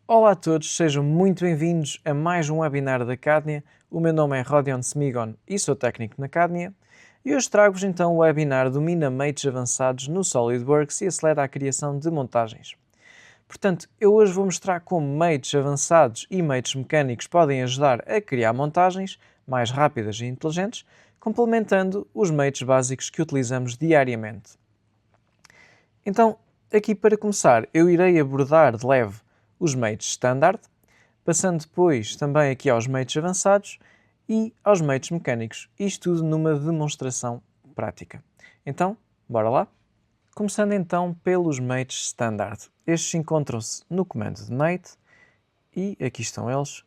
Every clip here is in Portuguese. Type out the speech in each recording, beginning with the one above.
Olá a todos, sejam muito bem-vindos a mais um webinar da Cadnia. O meu nome é Rodion Smigon e sou técnico na Cadnia. E hoje trago-vos então o webinar Domina Mates Avançados no SolidWorks e acelera a criação de montagens. Portanto, eu hoje vou mostrar como mates avançados e mates mecânicos podem ajudar a criar montagens mais rápidas e inteligentes, complementando os mates básicos que utilizamos diariamente. Então, aqui para começar, eu irei abordar de leve os mates standard, passando depois também aqui aos mates avançados e aos mates mecânicos. Isto tudo numa demonstração prática. Então, bora lá? Começando então pelos mates standard. Estes encontram-se no comando de mate e aqui estão eles,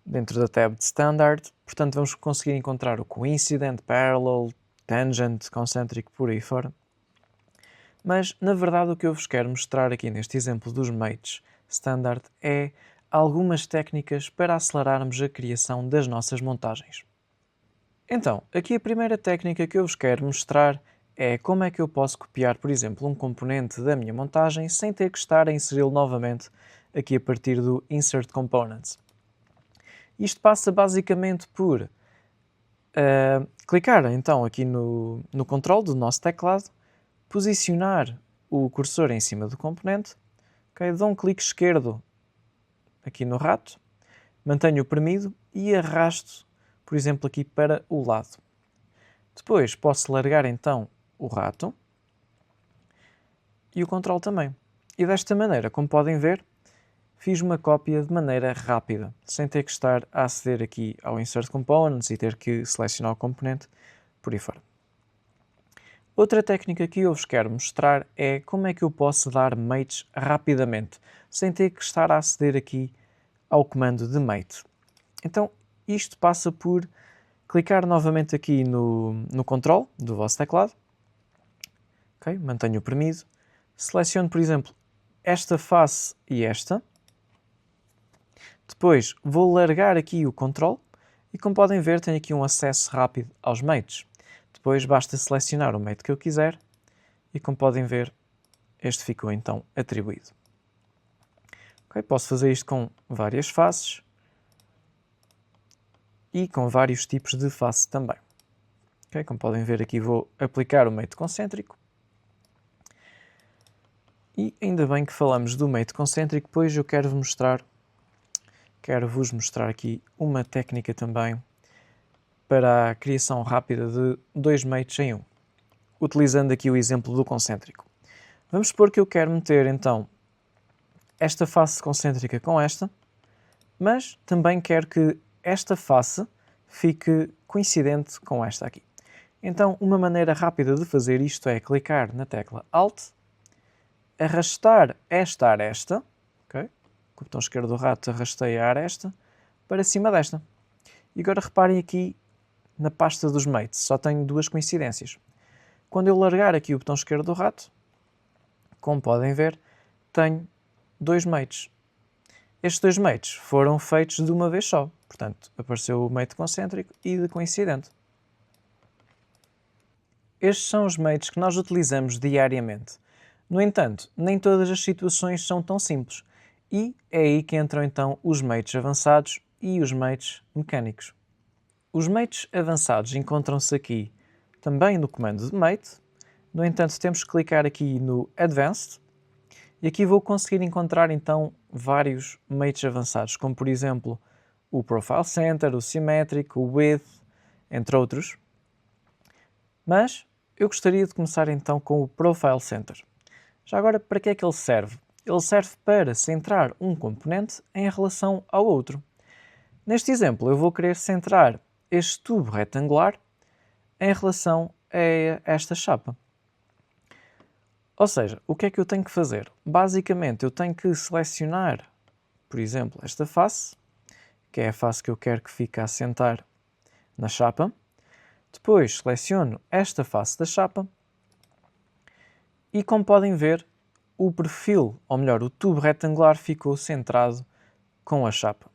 dentro da tab de standard. Portanto, vamos conseguir encontrar o coincident, parallel, tangent, concentric, por aí fora. Mas, na verdade, o que eu vos quero mostrar aqui neste exemplo dos mates standard é algumas técnicas para acelerarmos a criação das nossas montagens. Então, aqui a primeira técnica que eu vos quero mostrar é como é que eu posso copiar, por exemplo, um componente da minha montagem sem ter que estar a inseri-lo novamente aqui a partir do Insert Components. Isto passa basicamente por clicar então aqui no controle do nosso teclado, posicionar o cursor em cima do componente, okay, dou um clique esquerdo aqui no rato, mantenho oprimido e arrasto, por exemplo, aqui para o lado. Depois posso largar então o rato e o controle também. E desta maneira, como podem ver, fiz uma cópia de maneira rápida, sem ter que estar a aceder aqui ao Insert Components e ter que selecionar o componente por aí fora. Outra técnica que eu vos quero mostrar é como é que eu posso dar mates rapidamente, sem ter que estar a aceder aqui ao comando de mate. Então, isto passa por clicar novamente aqui no controle do vosso teclado, okay, mantenho oprimido, seleciono, por exemplo, esta face e esta, depois vou largar aqui o controle e, como podem ver, tenho aqui um acesso rápido aos mates. Depois basta selecionar o mate que eu quiser e, como podem ver, este ficou então atribuído. Okay, posso fazer isto com várias faces e com vários tipos de face também. Okay, como podem ver aqui vou aplicar o mate concêntrico. E ainda bem que falamos do mate concêntrico, pois eu quero-vos mostrar aqui uma técnica também para a criação rápida de dois mates em um, utilizando aqui o exemplo do concêntrico. Vamos supor que eu quero meter então esta face concêntrica com esta, mas também quero que esta face fique coincidente com esta aqui. Então, uma maneira rápida de fazer isto é clicar na tecla Alt, arrastar esta aresta, okay? Com o botão esquerdo do rato arrastei a aresta para cima desta. E agora reparem aqui na pasta dos mates, só tenho duas coincidências. Quando eu largar aqui o botão esquerdo do rato, como podem ver, tenho dois mates. Estes dois mates foram feitos de uma vez só, portanto, apareceu o mate concêntrico e de coincidente. Estes são os mates que nós utilizamos diariamente. No entanto, nem todas as situações são tão simples, e é aí que entram então os mates avançados e os mates mecânicos. Os mates avançados encontram-se aqui também no comando de mate, no entanto temos que clicar aqui no Advanced e aqui vou conseguir encontrar então vários mates avançados, como por exemplo o Profile Center, o Symmetric, o Width, entre outros. Mas eu gostaria de começar então com o Profile Center. Já agora, para que é que ele serve? Ele serve para centrar um componente em relação ao outro. Neste exemplo, eu vou querer centrar este tubo retangular em relação a esta chapa. Ou seja, o que é que eu tenho que fazer? Basicamente, eu tenho que selecionar, por exemplo, esta face, que é a face que eu quero que fique a assentar na chapa. Depois seleciono esta face da chapa e, como podem ver, o perfil, ou melhor, o tubo retangular ficou centrado com a chapa.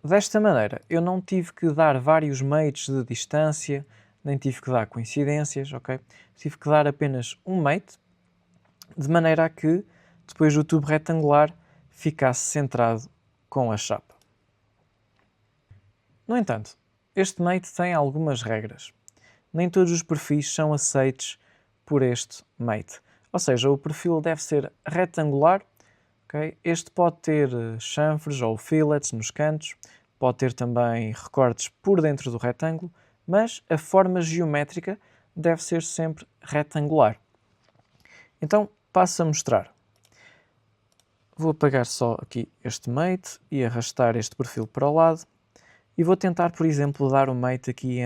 Desta maneira, eu não tive que dar vários mates de distância, nem tive que dar coincidências, ok? Tive que dar apenas um mate, de maneira a que depois o tubo retangular ficasse centrado com a chapa. No entanto, este mate tem algumas regras. Nem todos os perfis são aceitos por este mate. Ou seja, o perfil deve ser retangular. Okay? Este pode ter chanfres ou fillets nos cantos, pode ter também recortes por dentro do retângulo, mas a forma geométrica deve ser sempre retangular. Então, passo a mostrar. Vou apagar só aqui este mate e arrastar este perfil para o lado. E vou tentar, por exemplo, dar o mate aqui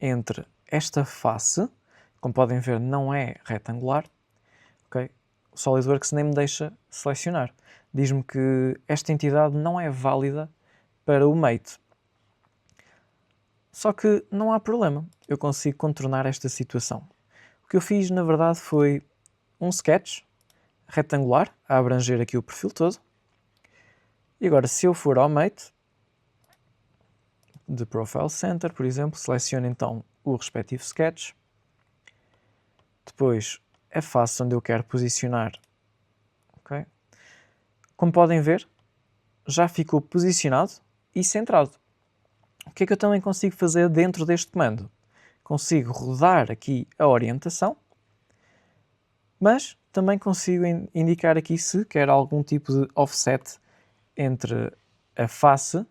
entre esta face. Como podem ver, não é retangular. Okay? O SolidWorks nem me deixa selecionar. Diz-me que esta entidade não é válida para o mate. Só que não há problema. Eu consigo contornar esta situação. O que eu fiz, na verdade, foi um sketch retangular, a abranger aqui o perfil todo. E agora, se eu for ao mate, de Profile Center, por exemplo, seleciono então o respectivo sketch. Depois, a face onde eu quero posicionar. Okay? Como podem ver, já ficou posicionado e centrado. O que é que eu também consigo fazer dentro deste comando? Consigo rodar aqui a orientação, mas também consigo indicar aqui se quer algum tipo de offset entre a face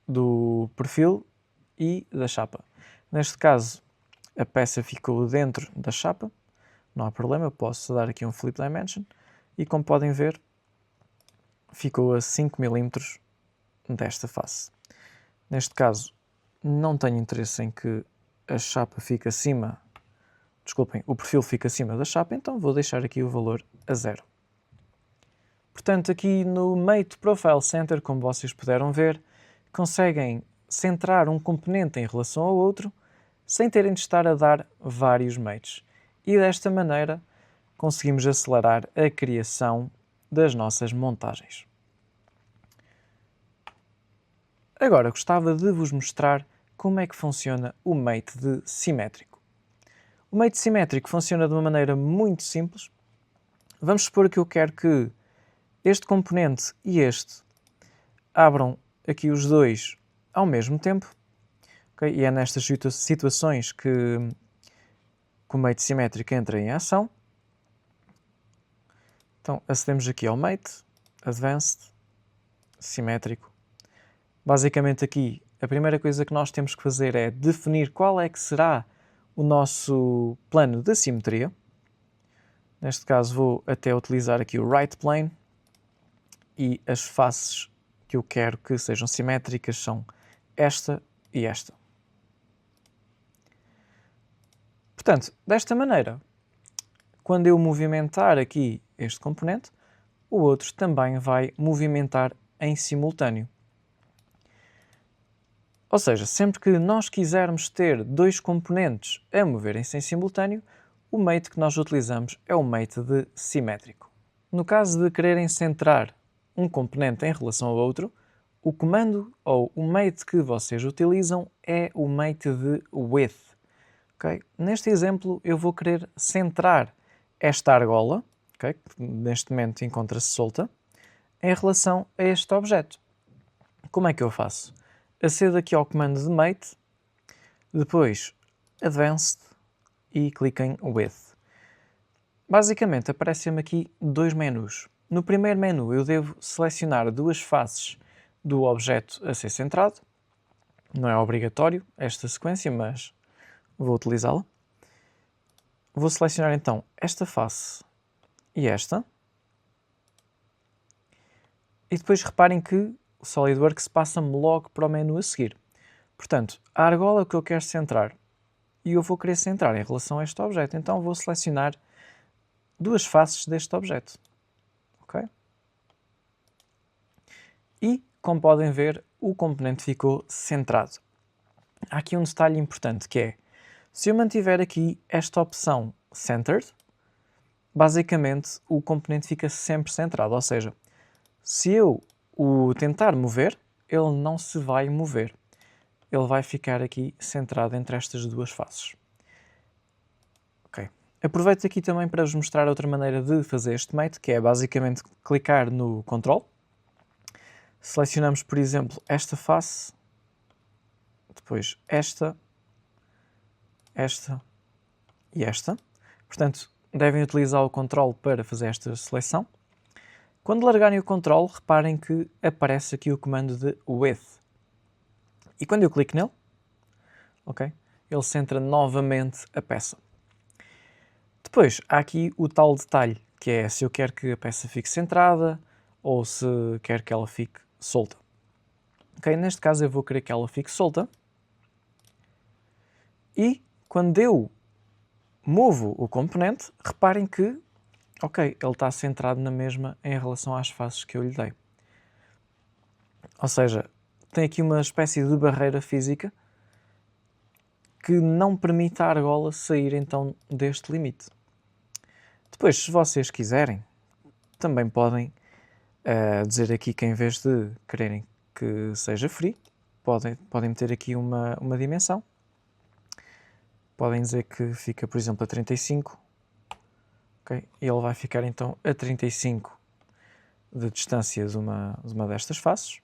do perfil e da chapa. Neste caso, a peça ficou dentro da chapa, não há problema, eu posso dar aqui um Flip Dimension e, como podem ver, ficou a 5 mm desta face. Neste caso, não tenho interesse em que a chapa fique acima, o perfil fique acima da chapa, então vou deixar aqui o valor a 0. Portanto, aqui no Mate Profile Center, como vocês puderam ver, conseguem centrar um componente em relação ao outro sem terem de estar a dar vários mates. E desta maneira conseguimos acelerar a criação das nossas montagens. Agora gostava de vos mostrar como é que funciona o mate de simétrico. O mate simétrico funciona de uma maneira muito simples. Vamos supor que eu quero que este componente e este abram aqui os dois ao mesmo tempo. Okay? E é nestas situações que o mate simétrico entra em ação. Então acedemos aqui ao mate, Advanced, Simétrico. Basicamente aqui a primeira coisa que nós temos que fazer é definir qual é que será o nosso plano de simetria. Neste caso vou até utilizar aqui o Right Plane e as faces que eu quero que sejam simétricas são esta e esta. Portanto, desta maneira, quando eu movimentar aqui este componente, o outro também vai movimentar em simultâneo. Ou seja, sempre que nós quisermos ter dois componentes a moverem-se em simultâneo, o mate que nós utilizamos é o mate de simétrico. No caso de quererem centrar um componente em relação ao outro, o comando ou o mate que vocês utilizam é o mate de width. Okay? Neste exemplo eu vou querer centrar esta argola, okay, que neste momento encontra-se solta, em relação a este objeto. Como é que eu faço? Acedo aqui ao comando de mate, depois Advanced e clico em Width. Basicamente aparecem-me aqui dois menus. No primeiro menu eu devo selecionar duas faces do objeto a ser centrado. Não é obrigatório esta sequência, mas vou utilizá-la. Vou selecionar então esta face e esta. E depois reparem que o SolidWorks passa-me logo para o menu a seguir. Portanto, a argola que eu quero centrar, e eu vou querer centrar em relação a este objeto, então vou selecionar duas faces deste objeto. Okay? E, como podem ver, o componente ficou centrado. Há aqui um detalhe importante que é, se eu mantiver aqui esta opção Centered, basicamente o componente fica sempre centrado, ou seja, se eu o tentar mover, ele não se vai mover. Ele vai ficar aqui centrado entre estas duas faces. Ok. Aproveito aqui também para vos mostrar outra maneira de fazer este mate, que é basicamente clicar no Control. Selecionamos, por exemplo, esta face, depois esta e esta. Portanto, devem utilizar o Control para fazer esta seleção. Quando largarem o Control, reparem que aparece aqui o comando de Width. E quando eu clico nele, ok, ele centra novamente a peça. Depois, há aqui o tal detalhe, que é se eu quero que a peça fique centrada ou se quero que ela fique solta. Ok, neste caso eu vou querer que ela fique solta. E quando eu movo o componente, reparem que, ok, ele está centrado na mesma em relação às faces que eu lhe dei. Ou seja, tem aqui uma espécie de barreira física que não permite à argola sair então deste limite. Depois, se vocês quiserem, também podem dizer aqui que em vez de quererem que seja free, podem meter aqui uma dimensão. Podem dizer que fica, por exemplo, a 35. Okay? E ele vai ficar então a 35 de distância de uma destas faces.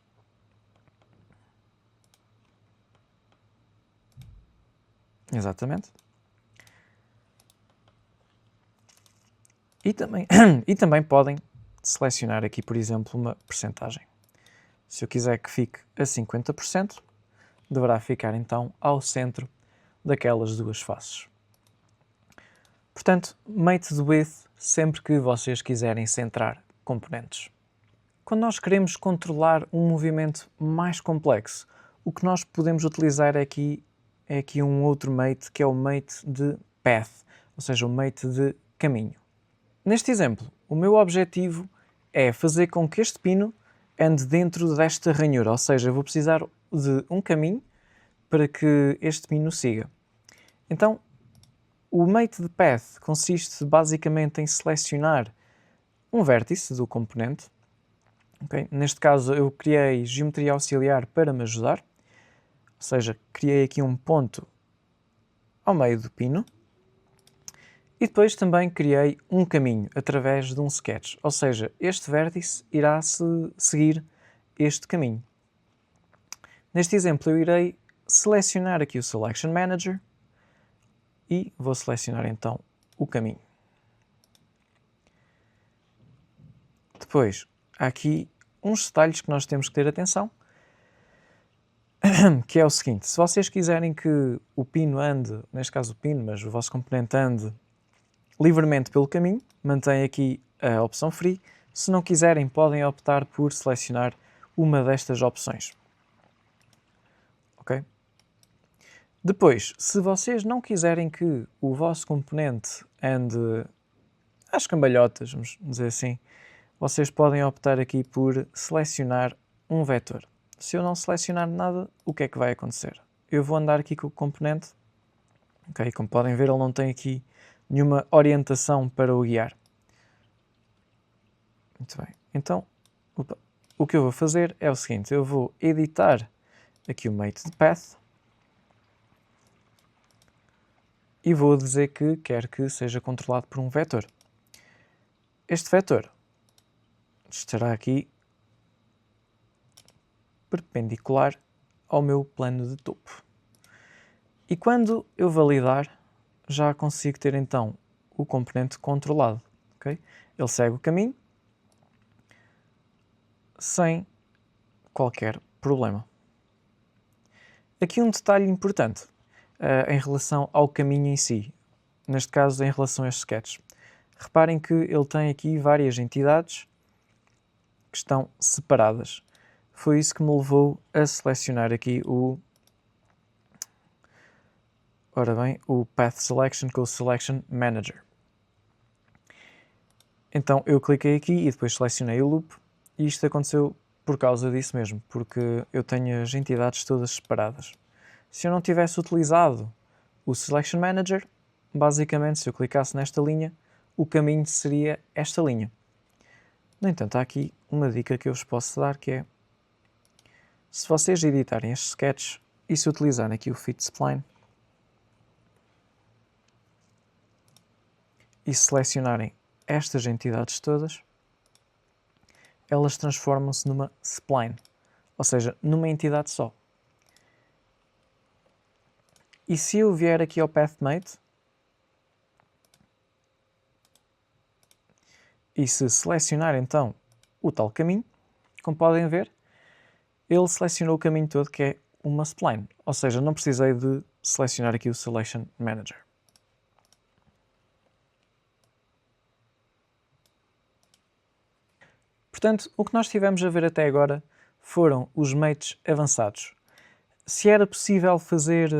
Exatamente. E também podem selecionar aqui, por exemplo, uma percentagem. Se eu quiser que fique a 50%, deverá ficar então ao centro daquelas duas faces. Portanto, mate the width sempre que vocês quiserem centrar componentes. Quando nós queremos controlar um movimento mais complexo, o que nós podemos utilizar é aqui um outro mate, que é o mate de path, ou seja, o mate de caminho. Neste exemplo, o meu objetivo é fazer com que este pino ande dentro desta ranhura, ou seja, eu vou precisar de um caminho para que este pino siga. Então, o mate de path consiste basicamente em selecionar um vértice do componente. Okay? Neste caso, eu criei geometria auxiliar para me ajudar, ou seja, criei aqui um ponto ao meio do pino. E depois também criei um caminho através de um sketch, ou seja, este vértice irá seguir este caminho. Neste exemplo eu irei selecionar aqui o Selection Manager e vou selecionar então o caminho. Depois, há aqui uns detalhes que nós temos que ter atenção, que é o seguinte: se vocês quiserem que o pino ande, neste caso o pino, mas o vosso componente ande livremente pelo caminho, mantém aqui a opção Free. Se não quiserem, podem optar por selecionar uma destas opções. Ok? Depois, se vocês não quiserem que o vosso componente ande às cambalhotas, vamos dizer assim, vocês podem optar aqui por selecionar um vetor. Se eu não selecionar nada, o que é que vai acontecer? Eu vou andar aqui com o componente. Ok, como podem ver, ele não tem aqui nenhuma orientação para o guiar. Muito bem. Então, o que eu vou fazer é o seguinte: eu vou editar aqui o mate de path e vou dizer que quero que seja controlado por um vetor. Este vetor estará aqui perpendicular ao meu plano de topo. E quando eu validar, já consigo ter então o componente controlado. Okay? Ele segue o caminho sem qualquer problema. Aqui um detalhe importante em relação ao caminho em si, neste caso em relação a este sketch. Reparem que ele tem aqui várias entidades que estão separadas. Foi isso que me levou a selecionar aqui o Path Selection com o Selection Manager. Então eu cliquei aqui e depois selecionei o loop, e isto aconteceu por causa disso mesmo, porque eu tenho as entidades todas separadas. Se eu não tivesse utilizado o Selection Manager, basicamente se eu clicasse nesta linha, o caminho seria esta linha. No entanto, há aqui uma dica que eu vos posso dar, que é: se vocês editarem estes sketches e se utilizarem aqui o Fit Spline, e selecionarem estas entidades todas, elas transformam-se numa spline, ou seja, numa entidade só. E se eu vier aqui ao PathMate e se selecionar então o tal caminho, como podem ver, ele selecionou o caminho todo, que é uma spline, ou seja, não precisei de selecionar aqui o Selection Manager. Portanto, o que nós tivemos a ver até agora foram os mates avançados. Se era possível fazer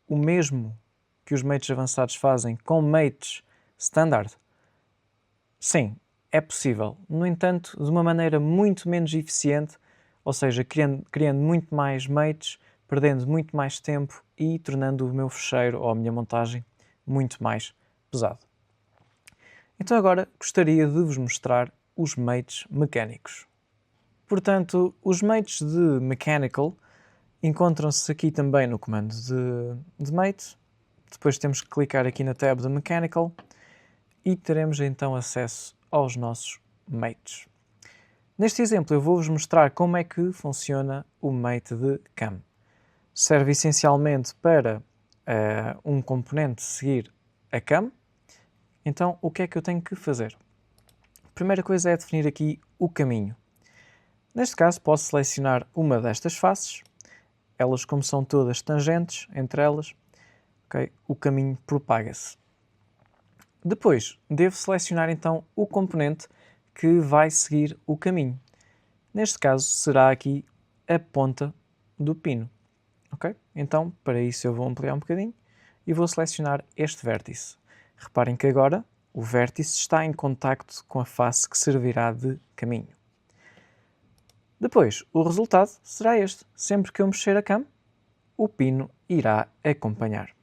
o mesmo que os mates avançados fazem com mates standard, sim, é possível. No entanto, de uma maneira muito menos eficiente, ou seja, criando muito mais mates, perdendo muito mais tempo e tornando o meu fecheiro ou a minha montagem muito mais pesado. Então agora gostaria de vos mostrar os mates mecânicos. Portanto, os mates de Mechanical encontram-se aqui também no comando de mate. Depois temos que clicar aqui na tab de Mechanical e teremos então acesso aos nossos mates. Neste exemplo eu vou-vos mostrar como é que funciona o mate de Cam. Serve essencialmente para um componente seguir a Cam. Então o que é que eu tenho que fazer? A primeira coisa é definir aqui o caminho. Neste caso posso selecionar uma destas faces, elas como são todas tangentes entre elas, okay, o caminho propaga-se. Depois devo selecionar então o componente que vai seguir o caminho. Neste caso será aqui a ponta do pino. Okay? Então para isso eu vou ampliar um bocadinho e vou selecionar este vértice. Reparem que agora o vértice está em contacto com a face que servirá de caminho. Depois, o resultado será este. Sempre que eu mexer a cam, o pino irá acompanhar.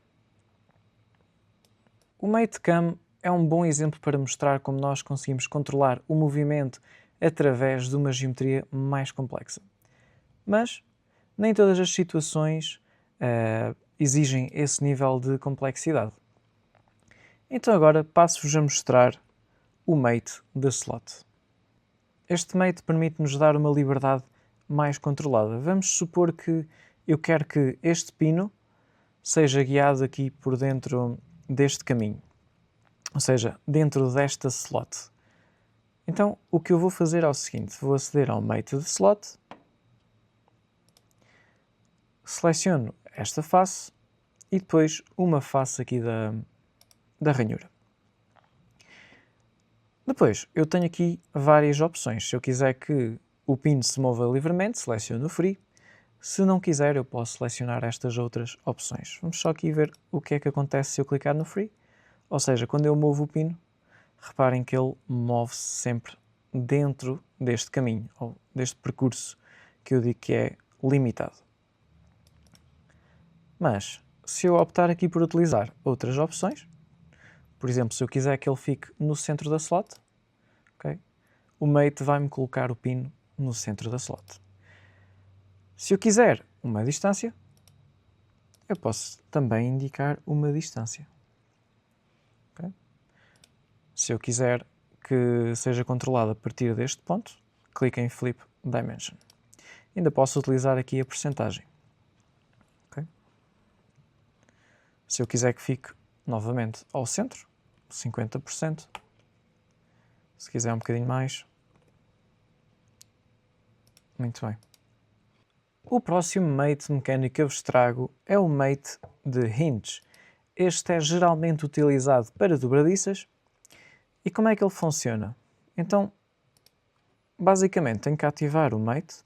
O Mate Cam é um bom exemplo para mostrar como nós conseguimos controlar o movimento através de uma geometria mais complexa. Mas nem todas as situações exigem esse nível de complexidade. Então agora passo-vos a mostrar o Mate da Slot. Este Mate permite-nos dar uma liberdade mais controlada. Vamos supor que eu quero que este pino seja guiado aqui por dentro deste caminho, ou seja, dentro desta slot. Então o que eu vou fazer é o seguinte, vou aceder ao Mate de Slot, seleciono esta face e depois uma face aqui da ranhura. Depois, eu tenho aqui várias opções. Se eu quiser que o pino se mova livremente, seleciono o Free. Se não quiser, eu posso selecionar estas outras opções. Vamos só aqui ver o que é que acontece se eu clicar no Free. Ou seja, quando eu movo o pino, reparem que ele move-se sempre dentro deste caminho, ou deste percurso que eu digo que é limitado. Mas, se eu optar aqui por utilizar outras opções, por exemplo, se eu quiser que ele fique no centro da slot, okay, o Mate vai-me colocar o pino no centro da slot. Se eu quiser uma distância, eu posso também indicar uma distância. Okay? Se eu quiser que seja controlado a partir deste ponto, clico em Flip Dimension. Ainda posso utilizar aqui a percentagem. Okay? Se eu quiser que fique novamente ao centro, 50%. Se quiser um bocadinho mais. Muito bem. O próximo mate mecânico que eu vos trago é o mate de hinge. Este é geralmente utilizado para dobradiças. E como é que ele funciona? Então, basicamente, tenho que ativar o mate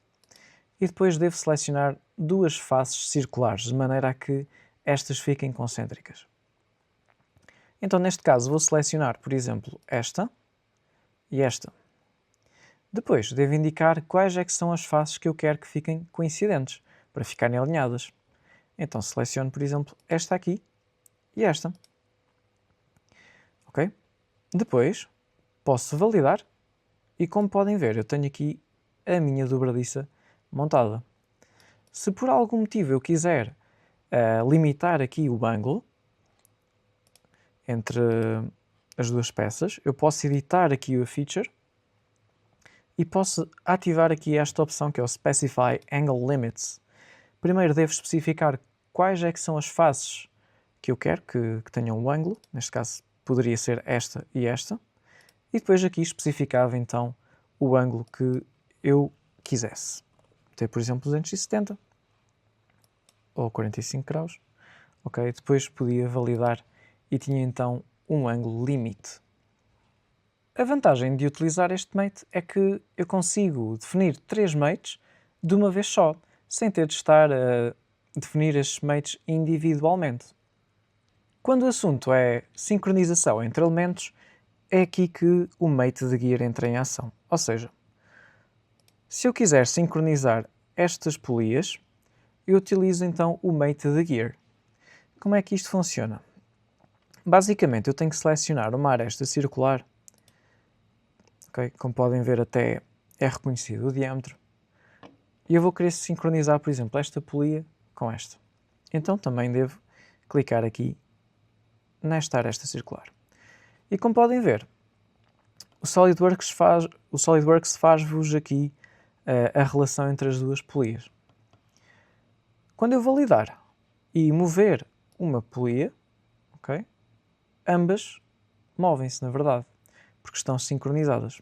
e depois devo selecionar duas faces circulares, de maneira a que estas fiquem concêntricas. Então, neste caso, vou selecionar, por exemplo, esta e esta. Depois, devo indicar quais é que são as faces que eu quero que fiquem coincidentes, para ficarem alinhadas. Então, seleciono, por exemplo, esta aqui e esta. Ok? Depois, posso validar e, como podem ver, eu tenho aqui a minha dobradiça montada. Se por algum motivo eu quiser limitar aqui o ângulo entre as duas peças, eu posso editar aqui o feature e posso ativar aqui esta opção que é o Specify Angle Limits. Primeiro devo especificar quais é que são as faces que eu quero que tenham um ângulo, neste caso poderia ser esta e esta, e depois aqui especificava então o ângulo que eu quisesse. Ter, por exemplo, 270 ou 45 graus, ok? Depois podia validar e tinha então um ângulo limite. A vantagem de utilizar este mate é que eu consigo definir 3 mates de uma vez só, sem ter de estar a definir estes mates individualmente. Quando o assunto é sincronização entre elementos, é aqui que o mate de gear entra em ação. Ou seja, se eu quiser sincronizar estas polias, eu utilizo então o mate de gear. Como é que isto funciona? Basicamente, eu tenho que selecionar uma aresta circular. Okay? Como podem ver, até é reconhecido o diâmetro. E eu vou querer sincronizar, por exemplo, esta polia com esta. Então também devo clicar aqui nesta aresta circular. E como podem ver, o SolidWorks faz-vos aqui a relação entre as duas polias. Quando eu validar e mover uma polia, okay, ambas movem-se, na verdade, porque estão sincronizadas.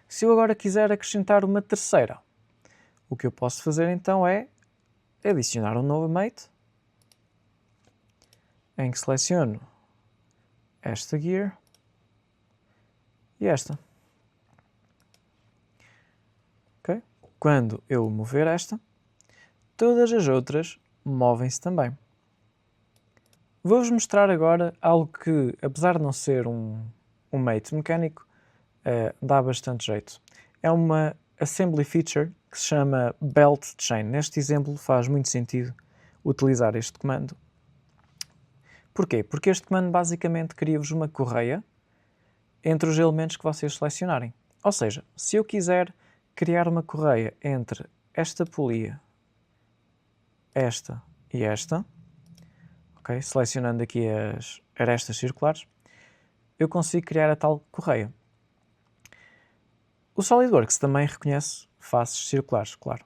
Se eu agora quiser acrescentar uma terceira, o que eu posso fazer então é adicionar um novo mate, em que seleciono esta gear e esta. Okay? Quando eu mover esta, todas as outras movem-se também. Vou-vos mostrar agora algo que, apesar de não ser um mate mecânico, dá bastante jeito. É uma assembly feature que se chama Belt Chain. Neste exemplo faz muito sentido utilizar este comando. Porquê? Porque este comando basicamente cria-vos uma correia entre os elementos que vocês selecionarem. Ou seja, se eu quiser criar uma correia entre esta polia, esta e esta, okay, selecionando aqui as arestas circulares, eu consigo criar a tal correia. O SolidWorks também reconhece faces circulares, claro.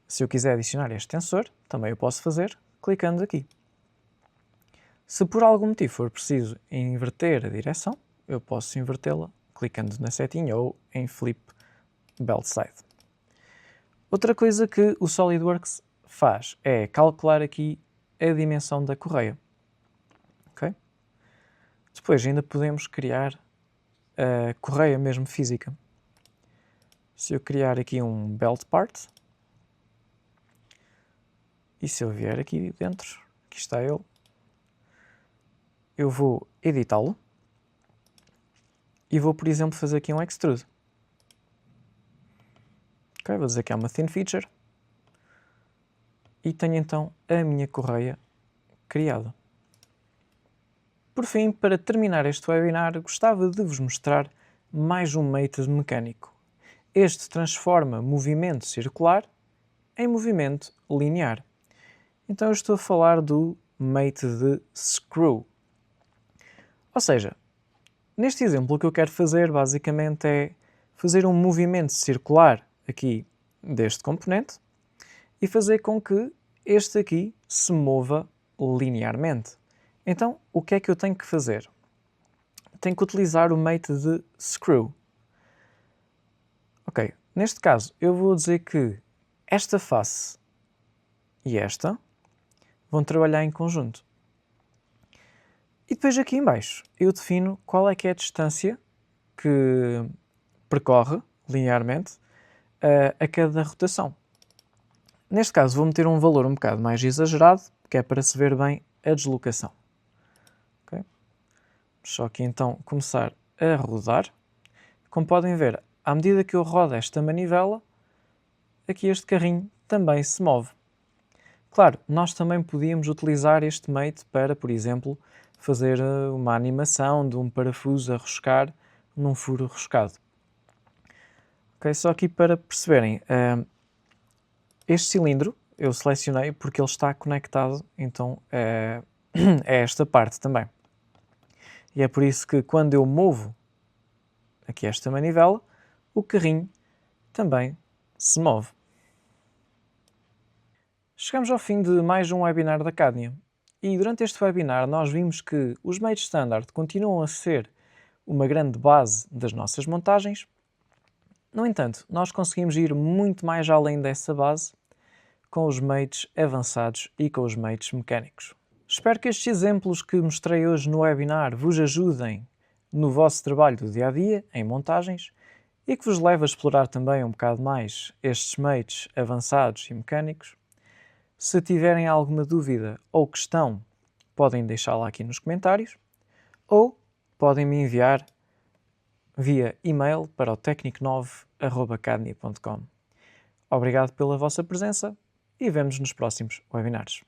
Se eu quiser adicionar este tensor, também eu posso fazer clicando aqui. Se por algum motivo for preciso inverter a direção, eu posso invertê-la clicando na setinha ou em Flip Belt Side. Outra coisa que o SolidWorks faz é calcular aqui a dimensão da correia. Okay? Depois ainda podemos criar a correia mesmo física. Se eu criar aqui um belt part, e se eu vier aqui dentro, aqui está ele, eu vou editá-lo e vou, por exemplo, fazer aqui um extrude. Okay, vou dizer que é uma thin feature e tenho então a minha correia criada. Por fim, para terminar este webinar, gostava de vos mostrar mais um mate mecânico. Este transforma movimento circular em movimento linear. Então eu estou a falar do mate de screw. Ou seja, neste exemplo o que eu quero fazer basicamente é fazer um movimento circular aqui deste componente e fazer com que este aqui se mova linearmente. Então, o que é que eu tenho que fazer? Tenho que utilizar o mate de screw. Ok, neste caso eu vou dizer que esta face e esta vão trabalhar em conjunto. E depois aqui em baixo eu defino qual é que é a distância que percorre linearmente a cada rotação. Neste caso vou meter um valor um bocado mais exagerado, que é para se ver bem a deslocação. Okay? Só aqui então começar a rodar. Como podem ver, à medida que eu rodo esta manivela, aqui este carrinho também se move. Claro, nós também podíamos utilizar este mate para, por exemplo, fazer uma animação de um parafuso a roscar num furo roscado. Okay, só aqui para perceberem, este cilindro eu selecionei porque ele está conectado então a esta parte também. E é por isso que quando eu movo aqui esta manivela, o carrinho também se move. Chegamos ao fim de mais um webinar da Cadnia. E durante este webinar nós vimos que os meios standard continuam a ser uma grande base das nossas montagens. No entanto, nós conseguimos ir muito mais além dessa base com os mates avançados e com os mates mecânicos. Espero que estes exemplos que mostrei hoje no webinar vos ajudem no vosso trabalho do dia-a-dia, em montagens, e que vos leve a explorar também um bocado mais estes mates avançados e mecânicos. Se tiverem alguma dúvida ou questão, podem deixá-la aqui nos comentários ou podem me enviar via e-mail para o tecnico9@cadnia.com. Obrigado pela vossa presença e vemo-nos nos próximos webinars.